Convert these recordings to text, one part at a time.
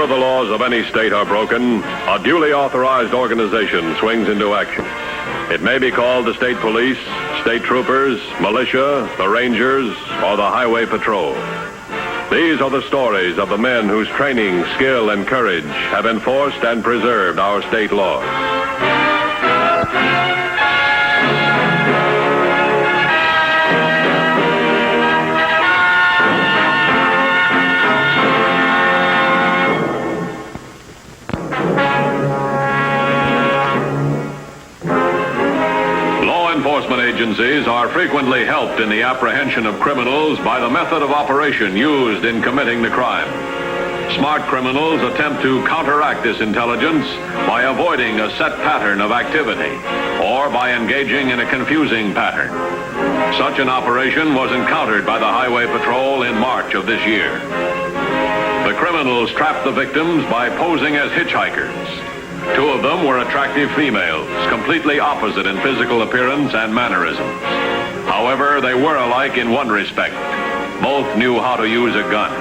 the laws of any state are broken, a duly authorized organization swings into action. It may be called the state police, state troopers, militia, the rangers, or the highway patrol. These are the stories of the men whose training, skill, and courage have enforced and preserved our state laws. Agencies are frequently helped in the apprehension of criminals by the method of operation used in committing the crime. Smart criminals attempt to counteract this intelligence by avoiding a set pattern of activity or by engaging in a confusing pattern. Such an operation was encountered by the Highway Patrol in March of this year. The criminals trapped the victims by posing as hitchhikers. Two of them were attractive females, completely opposite in physical appearance and mannerisms. However, they were alike in one respect. Both knew how to use a gun.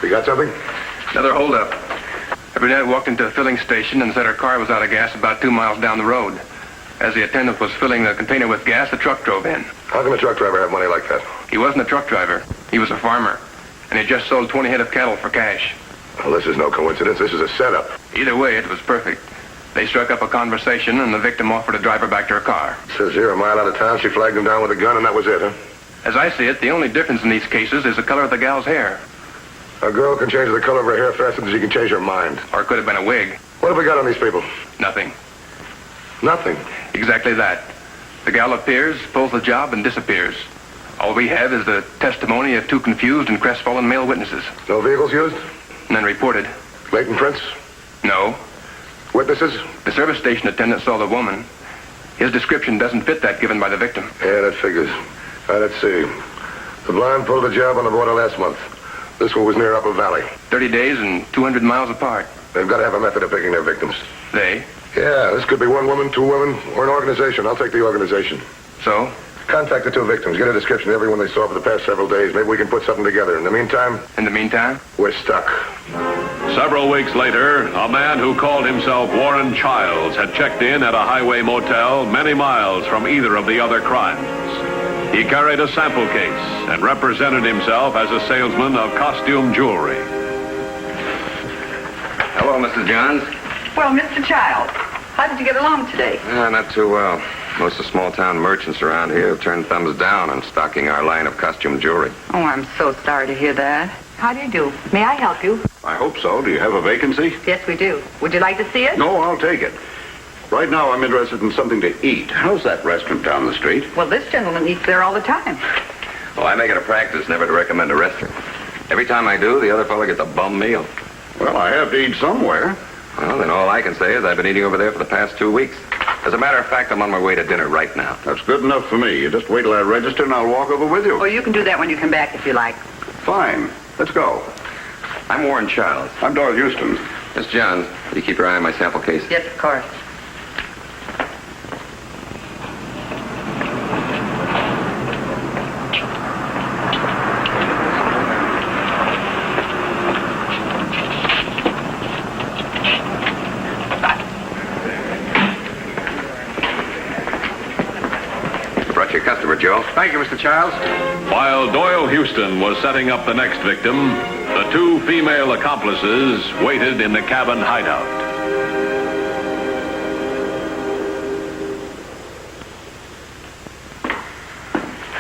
You got something? Another holdup. A brunette walked into a filling station and said her car was out of gas about 2 miles down the road. As the attendant was filling the container with gas, a truck drove in. How can a truck driver have money like that? He wasn't a truck driver. He was a farmer. And he just sold 20 head of cattle for cash. Well, this is no coincidence. This is a setup. Either way, it was perfect. They struck up a conversation, and the victim offered to drive her back to her car. Says here, a mile out of town, she flagged him down with a gun, and that was it, huh? As I see it, the only difference in these cases is the color of the gal's hair. A girl can change the color of her hair faster than she can change her mind. Or it could have been a wig. What have we got on these people? Nothing. Nothing? Exactly that. The gal appears, pulls the job, and disappears. All we have is the testimony of two confused and crestfallen male witnesses. No vehicles used? None reported. Latent prints? No. Witnesses? The service station attendant saw the woman. His description doesn't fit that given by the victim. Yeah, that figures. Let's see. The blonde pulled a job on the border last month. This one was near Upper Valley. 30 days and 200 miles apart. They've got to have a method of picking their victims. They? Yeah, this could be one woman, two women, or an organization. I'll take the organization. So? Contact the two victims. Get a description of everyone they saw for the past several days. Maybe we can put something together. In the meantime? In the meantime? We're stuck. Several weeks later, a man who called himself Warren Childs had checked in at a highway motel many miles from either of the other crimes. He carried a sample case and represented himself as a salesman of costume jewelry. Hello, Mrs. Johns. Well, Mr. Childs, how did you get along today? Not too well. Most of small-town merchants around here have turned thumbs down on stocking our line of costume jewelry. Oh, I'm so sorry to hear that. How do you do? May I help you? I hope so. Do you have a vacancy? Yes, we do. Would you like to see it? No, I'll take it. Right now, I'm interested in something to eat. How's that restaurant down the street? Well, this gentleman eats there all the time. Well, I make it a practice never to recommend a restaurant. Every time I do, the other fellow gets a bum meal. Well, I have to eat somewhere. Well, then all I can say is I've been eating over there for the past 2 weeks. As a matter of fact, I'm on my way to dinner right now. That's good enough for me. You just wait till I register and I'll walk over with you. Well, you can do that when you come back if you like. Fine. Let's go. I'm Warren Childs. I'm Doris Houston. Miss Johns, you keep your eye on my sample case? Yes, of course. Customer, Joe. Thank you, Mr. Childs. While Doyle Houston was setting up the next victim, the two female accomplices waited in the cabin hideout.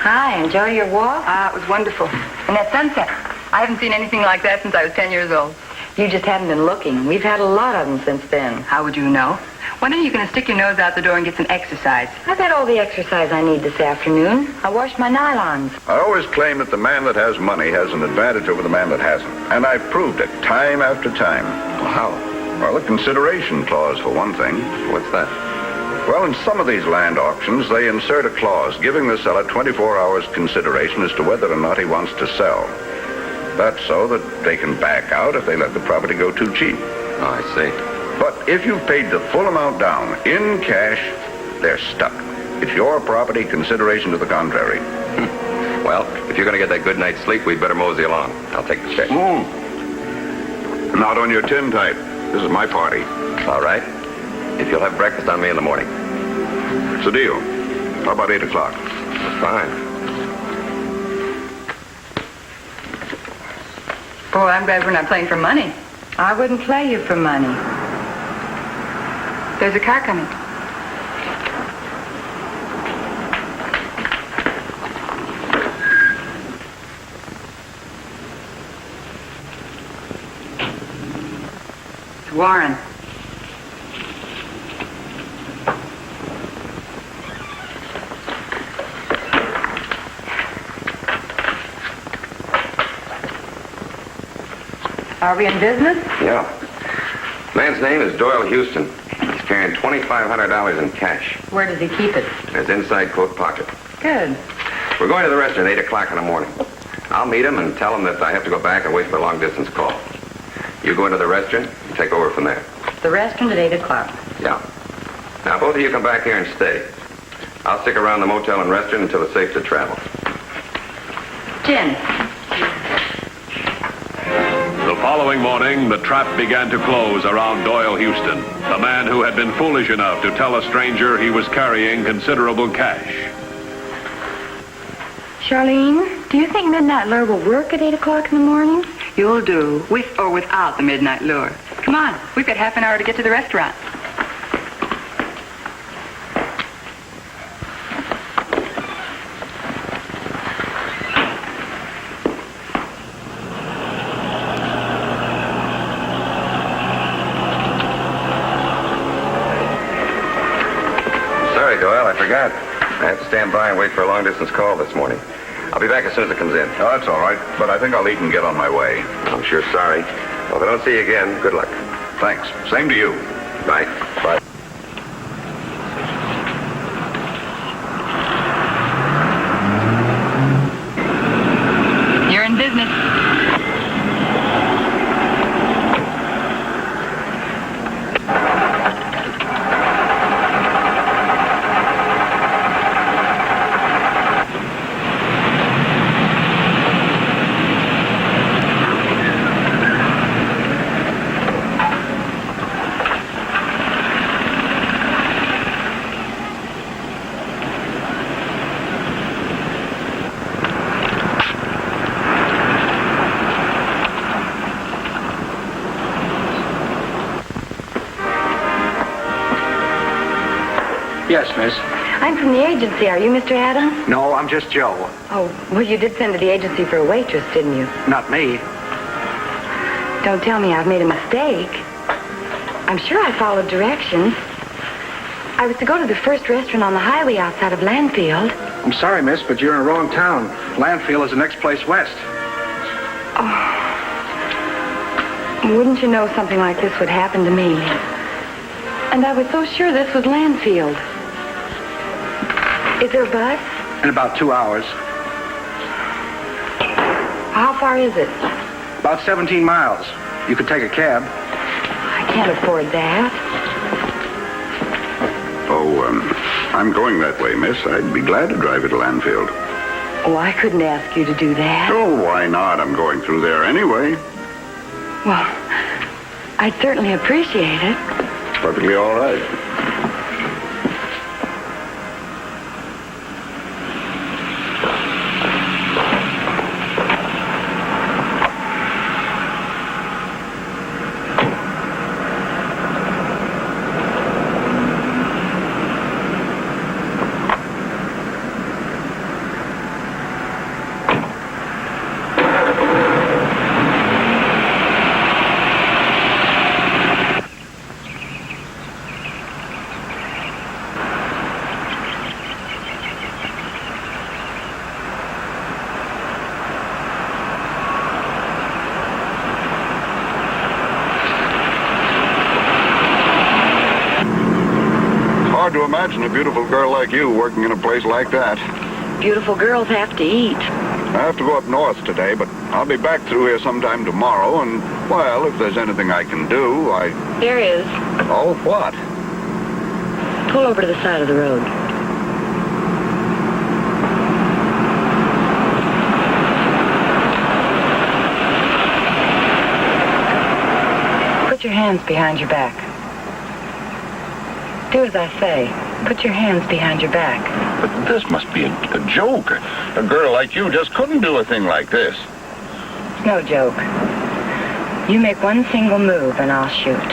Hi, enjoy your walk? It was wonderful. And that sunset. I haven't seen anything like that since I was 10 years old. You just haven't been looking. We've had a lot of them since then. How would you know? When are you going to stick your nose out the door and get some exercise? I've had all the exercise I need this afternoon. I washed my nylons. I always claim that the man that has money has an advantage over the man that hasn't. And I've proved it time after time. Well, how? Well, the consideration clause, for one thing. What's that? Well, in some of these land auctions, they insert a clause giving the seller 24 hours consideration as to whether or not he wants to sell. That's so that they can back out if they let the property go too cheap. Oh, I see. But if you've paid the full amount down in cash, they're stuck. It's your property, consideration to the contrary. Well, if you're going to get that good night's sleep, we'd better mosey along. I'll take the check. Not on your tin type. This is my party. All right. If you'll have breakfast on me in the morning. It's a deal. How about 8 o'clock? Fine. Boy, I'm glad we're not playing for money. I wouldn't play you for money. There's a car coming. It's Warren. Are we in business? Yeah. Man's name is Doyle Houston. He's carrying $2,500 in cash Where does he keep it? in his inside coat pocket. Good. We're going to the restaurant at 8 o'clock in the morning. I'll meet him and tell him that I have to go back and wait for a long-distance call. You go into the restaurant and take over from there. The restaurant at 8 o'clock. Yeah. Now, both of you come back here and stay. I'll stick around the motel and restaurant until it's safe to travel. Gin. The following morning, the trap began to close around Doyle Houston, the man who had been foolish enough to tell a stranger he was carrying considerable cash. Charlene, do you think Midnight Lure will work at 8 o'clock in the morning? You'll do, with or without the Midnight Lure. Come on, we've got half an hour to get to the restaurant. Sorry, Doyle, I forgot. I have to stand by and wait for a long-distance call this morning. I'll be back as soon as it comes in. Oh, that's all right. But I think I'll eat and get on my way. I'm sure sorry. Well, if I don't see you again, good luck. Thanks. Same to you. Bye. Bye. You're in business. Yes, miss. I'm from the agency. Are you Mr. Adams? No, I'm just Joe. Oh, well, you did send to the agency for a waitress, didn't you? Not me. Don't tell me I've made a mistake. I'm sure I followed directions. I was to go to the first restaurant on the highway outside of Landfield. I'm sorry, miss, but you're in the wrong town. Landfill is the next place west. Wouldn't you know something like this would happen to me? And I was so sure this was Landfield. Is there a bus? In about 2 hours. How far is it? About 17 miles. You could take a cab. I can't afford that. I'm going that way, miss. I'd be glad to drive you to Landfield. Oh, I couldn't ask you to do that. Oh, why not? I'm going through there anyway. Well, I'd certainly appreciate it. Perfectly all right. Hard to imagine a beautiful girl like you working in a place like that. Beautiful girls have to eat. I have to go up north today, but I'll be back through here sometime tomorrow, and, well, if there's anything I can do, Here is. Oh, what? Pull over to the side of the road. Put your hands behind your back. Do as I say. Put your hands behind your back. But this must be a joke. A girl like you just couldn't do a thing like this. It's no joke. You make one single move and I'll shoot.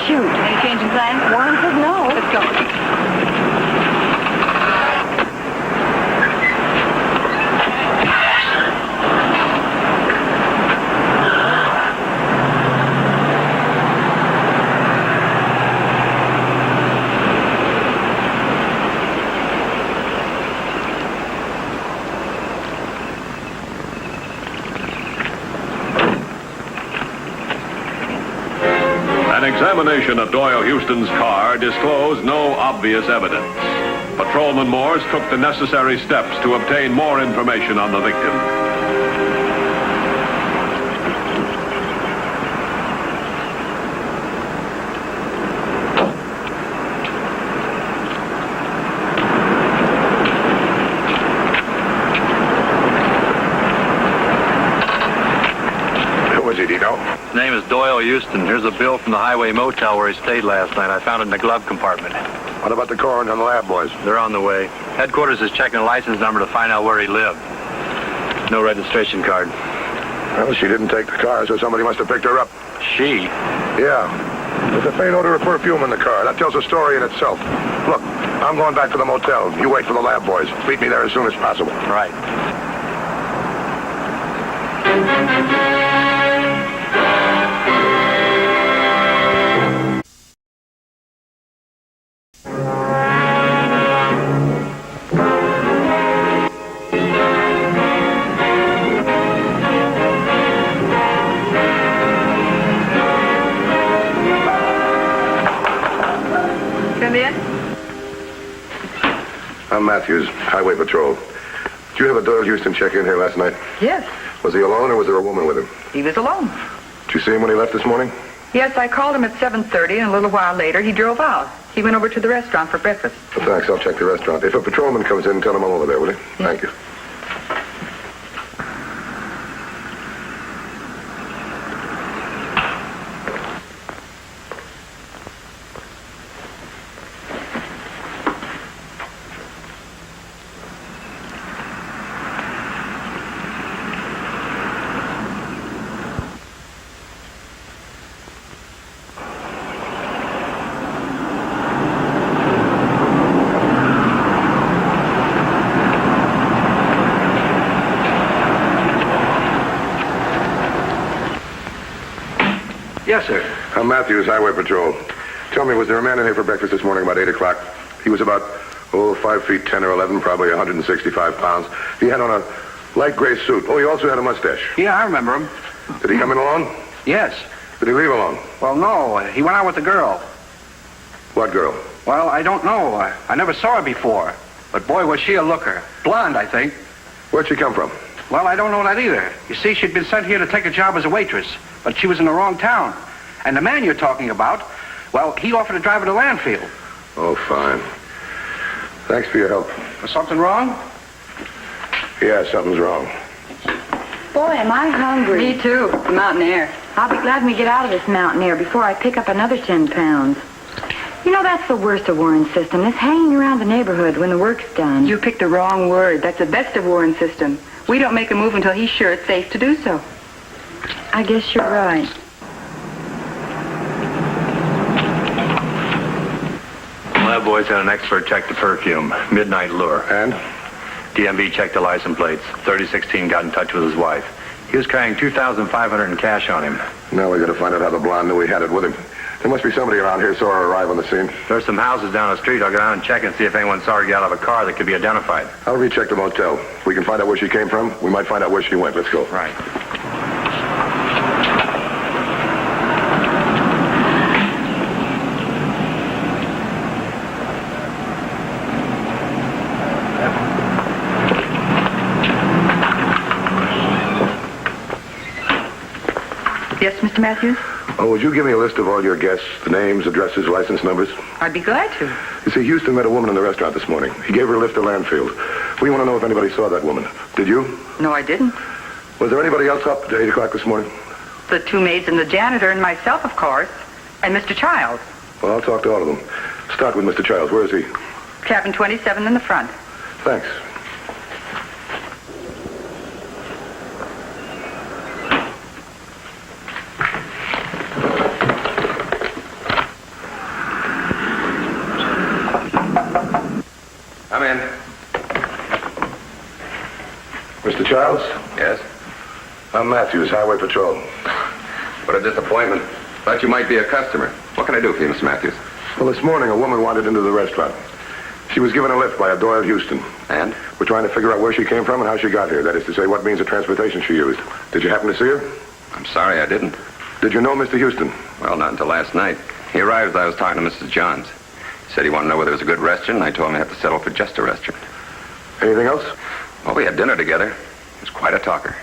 Shoot. Any change in plans? Warren says no. Let's go. An examination of Doyle Houston's car disclosed no obvious evidence. Patrolman Morse took the necessary steps to obtain more information on the victim. His name is Doyle Houston. Here's a bill from the Highway Motel where he stayed last night. I found it in the glove compartment. What about the coroner and the lab boys? They're on the way. Headquarters is checking the license number to find out where he lived. No registration card. Well, she didn't take the car, so somebody must have picked her up. She? Yeah. There's a faint odor of perfume in the car. That tells a story in itself. Look, I'm going back to the motel. You wait for the lab boys. Meet me there as soon as possible. Right. Come in. I'm Matthews, Highway Patrol. Did you have a Doyle Houston check in here last night? Yes, Was he alone or was there a woman with him? he was alone. Did you see him when he left this morning? Yes, I called him at 7:30, and a little while later he drove out. He went over to the restaurant for breakfast. Well, thanks. I'll check the restaurant. If a patrolman comes in, tell him I'm over there, will you? Thank you. Yes, sir. I'm Matthews, Highway Patrol. Tell me, was there a man in here for breakfast this morning about 8 o'clock? He was about, 5 feet 10 or 11, probably 165 pounds. He had on a light gray suit. Oh, he also had a mustache. Yeah, I remember him. Did he come in alone? Yes. Did he leave alone? Well, no. He went out with the girl. What girl? Well, I don't know. I never saw her before. But boy, was she a looker. Blonde, I think. Where'd she come from? Well, I don't know that either. You see, she'd been sent here to take a job as a waitress, but she was in the wrong town. And the man you're talking about, well, he offered to drive her to Landfield. Oh, fine. Thanks for your help. Was something wrong? Yeah, something's wrong. Boy, am I hungry. Me too. The mountain air. I'll be glad when we get out of this mountain air before I pick up another 10 pounds. You know, that's the worst of Warren's system, is hanging around the neighborhood when the work's done. You picked the wrong word. That's the best of Warren's system. We don't make a move until he's sure it's safe to do so. I guess you're right. Lab boys had an expert check the perfume. Midnight Lure. And? DMV checked the license plates. 3016 got in touch with his wife. He was carrying $2,500 in cash on him. Now we gotta find out how the blonde knew he had it with him. There must be somebody around here saw her arrive on the scene. There's some houses down the street. I'll go down and check and see if anyone saw her get out of a car that could be identified. I'll recheck the motel. If we can find out where she came from, we might find out where she went. Let's go. Right. Yes, Mr. Matthews? Oh, would you give me a list of all your guests, the names, addresses, license numbers? I'd be glad to. You see, Houston met a woman in the restaurant this morning. He gave her a lift to Landfield. We want to know if anybody saw that woman. Did you? No, I didn't. Was there anybody else up at 8 o'clock this morning? The two maids and the janitor and myself, of course. And Mr. Childs. Well, I'll talk to all of them. Start with Mr. Childs. Where is he? Cabin 27 in the front. Thanks. Come in. Mr. Childs? Yes? I'm Matthews, Highway Patrol. What a disappointment. Thought you might be a customer. What can I do for you, Miss Matthews? Well, this morning a woman wandered into the restaurant. She was given a lift by a Doyle Houston. And? We're trying to figure out where she came from and how she got here. That is to say, what means of transportation she used. Did you happen to see her? I'm sorry I didn't. Did you know Mr. Houston? Well, not until last night. He arrived as I was talking to Mrs. Johns. He said he wanted to know whether it was a good restaurant, and I told him I had to settle for just a restaurant. Anything else? Well, we had dinner together. He was quite a talker.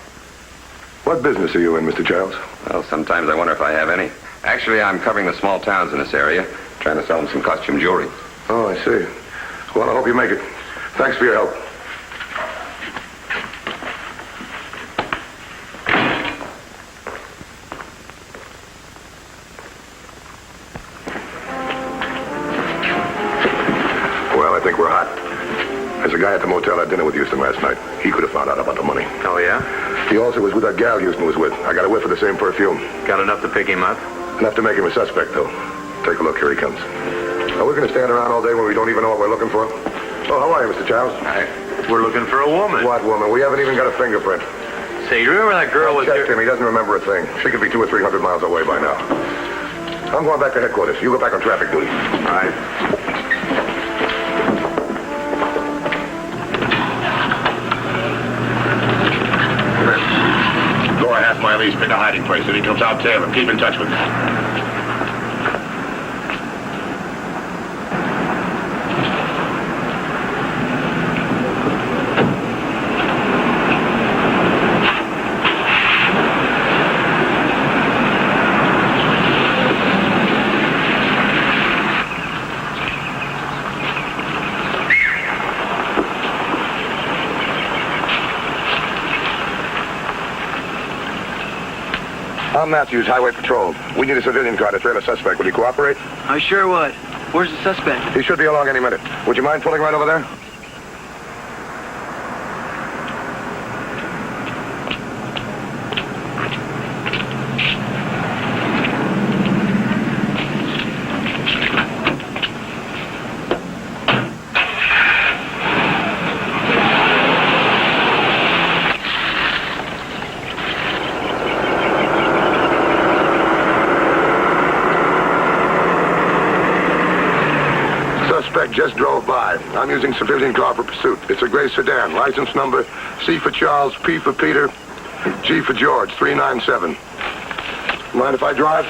What business are you in, Mr. Childs? Well, sometimes I wonder if I have any. Actually, I'm covering the small towns in this area, trying to sell them some costume jewelry. Oh, I see. Well, I hope you make it. Thanks for your help. Well, I think we're hot. There's a guy at the motel I had dinner with Houston last night. He could have found out about the money. Oh, yeah? He also was with that gal Houston was with. I got a whiff of the same perfume. Got enough to pick him up? Enough to make him a suspect, though. Take a look. Here he comes. Are we going to stand around all day when we don't even know what we're looking for? Oh, how are you, Mr. Childs? Hi. We're looking for a woman. What woman? We haven't even got a fingerprint. Say, you remember that girl with Checked him. He doesn't remember a thing. She could be 200 or 300 miles away by now. I'm going back to headquarters. You go back on traffic duty. All right. Go a half mile east, pick a hiding place. If he comes out, tail him. Keep in touch with me. I'm Matthews, Highway Patrol. We need a civilian car to trail a suspect. Will you cooperate? I sure would. Where's the suspect? He should be along any minute. Would you mind pulling right over there? Suspect just drove by. I'm using civilian car for pursuit. It's a gray sedan. License number C for Charles, P for Peter, G for George, 397. Mind if I drive?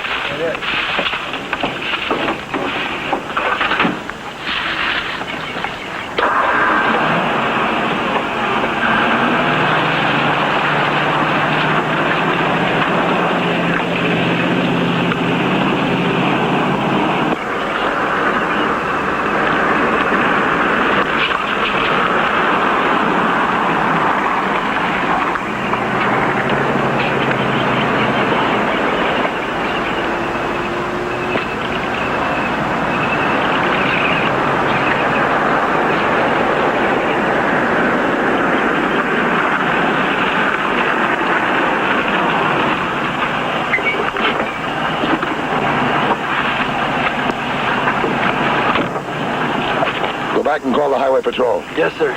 back and call the highway patrol. Yes, sir.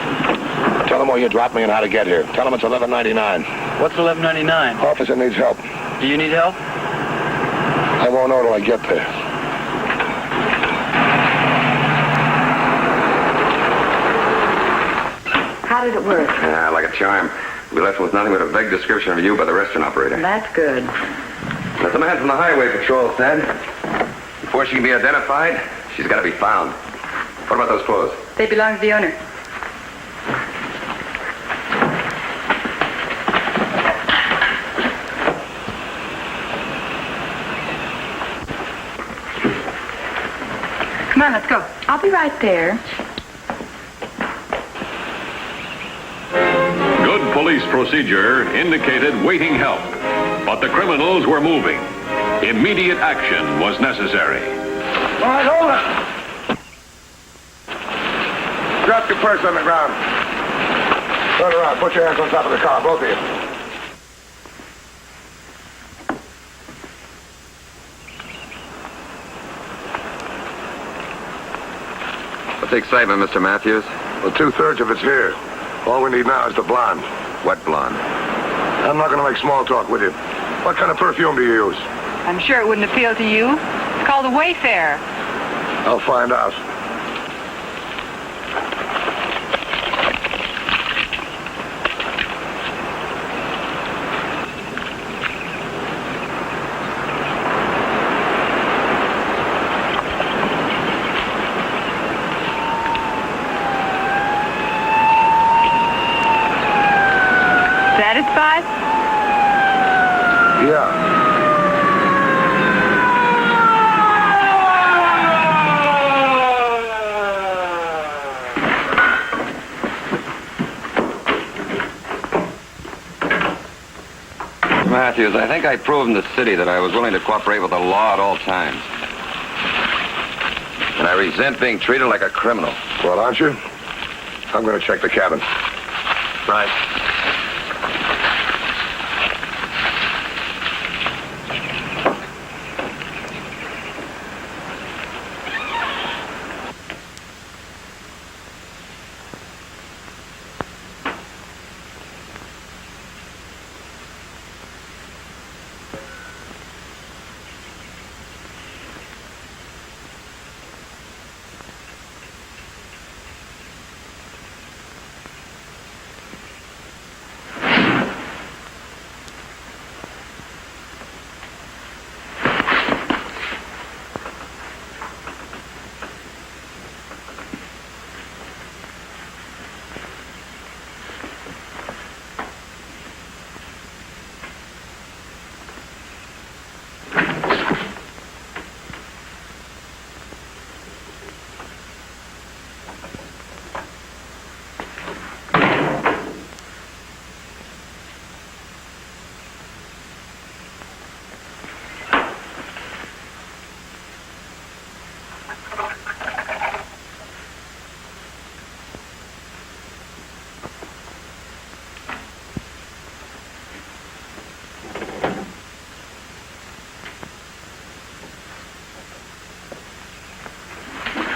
Tell them where you dropped me and how to get here. Tell them it's 1199. What's 1199? Officer needs help. Do you need help? I won't know till I get there. How did it work? Yeah, like a charm. We left with nothing but a vague description of you by the restaurant operator. That's good. As the man from the highway patrol said, before she can be identified, she's got to be found. What about those clothes? They belong to the owner. Come on, let's go. I'll be right there. Good police procedure indicated waiting help, but the criminals were moving. Immediate action was necessary. All right, hold it. Drop your purse on the ground. Turn around. Put your hands on top of the car, both of you. What's the excitement, Mr. Matthews? Well, 2/3 of it's here. All we need now is the blonde. What blonde? I'm not going to make small talk with you. What kind of perfume do you use? I'm sure it wouldn't appeal to you. It's called a Wayfarer. I'll find out. Satisfied? Yeah. Matthews, I think I proved in the city that I was willing to cooperate with the law at all times. And I resent being treated like a criminal. Well, aren't you? I'm going to check the cabin. Right.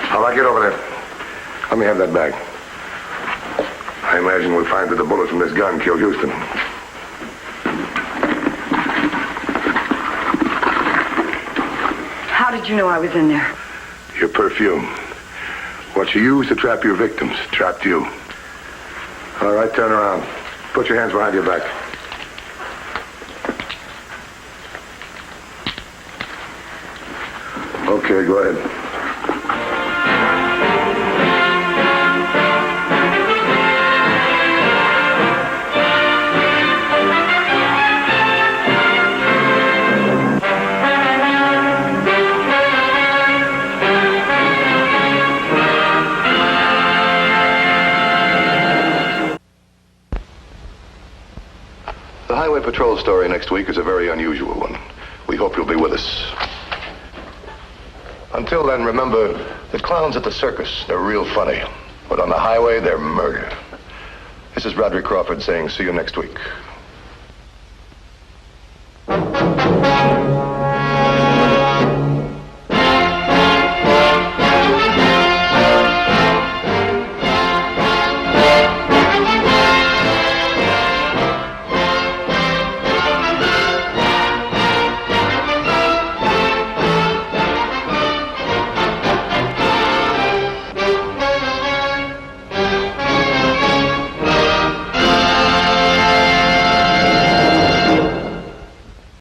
All right, get over there. Let me have that bag. I imagine we'll find that the bullet from this gun killed Houston. How did you know I was in there? Your perfume. What you use to trap your victims trapped you. All right, turn around. Put your hands behind your back. Okay, go ahead. The Highway Patrol story next week is a very unusual one. We hope you'll be with us. Until then, remember, the clowns at the circus, they're real funny. But on the highway, they're murder. This is Roderick Crawford saying see you next week.